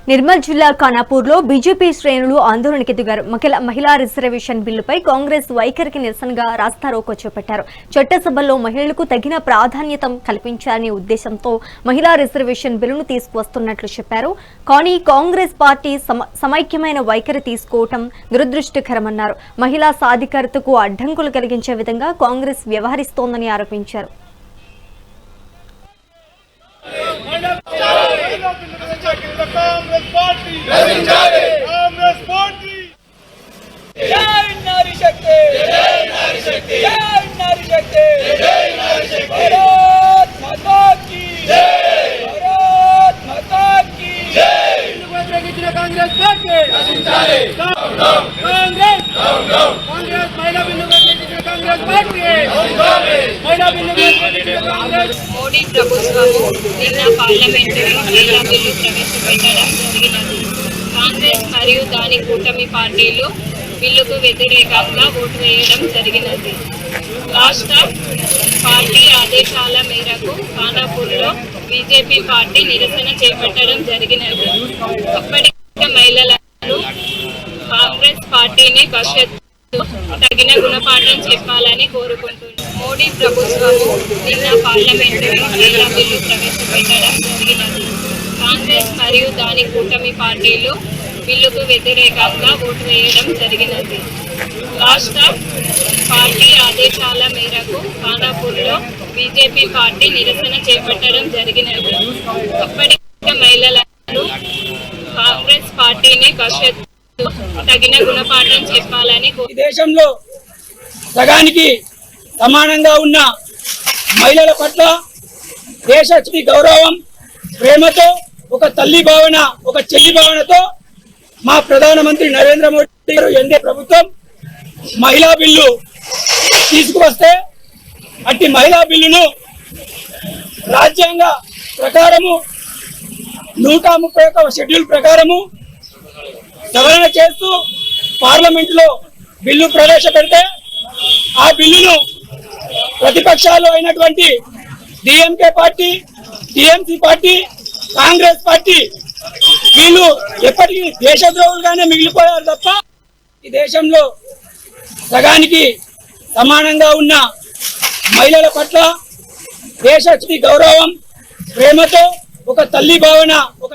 నిర్మల్ జిల్లా ఖానాపూర్లో బీజేపీ శ్రేణులు ఆందోళనకి దిగారు. మహిళా రిజర్వేషన్ బిల్లుపై కాంగ్రెస్ వైఖరికి నిరసనగా రాస్తారోకో చేపట్టారు. చట్టసభలో మహిళలకు తగిన ప్రాధాన్యత కల్పించాలనే ఉద్దేశంతో మహిళా రిజర్వేషన్ బిల్లును తీసుకువస్తున్నట్లు చెప్పారు. కానీ కాంగ్రెస్ పార్టీ సమైక్యమైన వైఖరి తీసుకోవటం దురదృష్టకరమన్నారు. మహిళా సాధికారతకు అడ్డంకులు కలిగించే విధంగా కాంగ్రెస్ వ్యవహరిస్తోందని ఆరోపించారు. మోడీ ప్రభుత్వము నిన్న పార్లమెంటులో మహిళా బిల్లు ప్రవేశపెట్టడం జరిగినది. కాంగ్రెస్ మరియు దాని కూటమి పార్టీలు బిల్లుకు వ్యతిరేకంగా ఓటు వేయడం జరిగినది. రాష్ట్ర పార్టీ ఆదేశాల మేరకు ఖానాపూర్లో బీజేపీ పార్టీ నిరసన చేపట్టడం జరిగినది. అప్పటికే మహిళలను కాంగ్రెస్ పార్టీని భవిష్యత్తు తగిన గుణపాఠం చెప్పాలని కోరుకుంటున్నారు. మోడీ ప్రభుత్వము నిన్న పార్లమెంటులో మహిళా బిల్లు ప్రవేశపెట్టడం జరిగినది. కాంగ్రెస్ మరియు దాని కూటమి పార్టీలు బిల్లుకు వ్యతిరేకంగా ఓటు వేయడం జరిగినది. రాష్ట్ర పార్టీ ఆదేశాల మేరకు ఖానాపూర్లో బీజేపీ పార్టీ నిరసన చేపట్టడం జరిగినది. అప్పటికే మహిళలను కాంగ్రెస్ పార్టీని భవిష్యత్తు తగిన గుణపాఠం చెప్పాలని దేశంలో సగానికి సమానంగా ఉన్న మహిళల పట్ల దేశ గౌరవం, ప్రేమతో, ఒక తల్లి భావన, ఒక చెల్లి భావనతో మా ప్రధానమంత్రి నరేంద్ర మోడీ గారు ఎన్డీఏ ప్రభుత్వం మహిళా బిల్లు తీసుకువస్తే అట్టి మహిళా బిల్లును రాజ్యాంగ ప్రకారము 131వ షెడ్యూల్ ప్రకారము సవరణ చేస్తూ పార్లమెంట్లో బిల్లు ప్రవేశపెడితే ఆ బిల్లును ప్రతిపక్షాలు అయినటువంటి DMK party, TMC party, Congress party వీళ్ళు ఎప్పటికీ దేశద్రోహులుగానే మిగిలిపోయారు తప్ప ఈ దేశంలో సగానికి సమానంగా ఉన్న మహిళల పట్ల దేశ గౌరవం, ప్రేమతో, ఒక తల్లి భావన, ఒక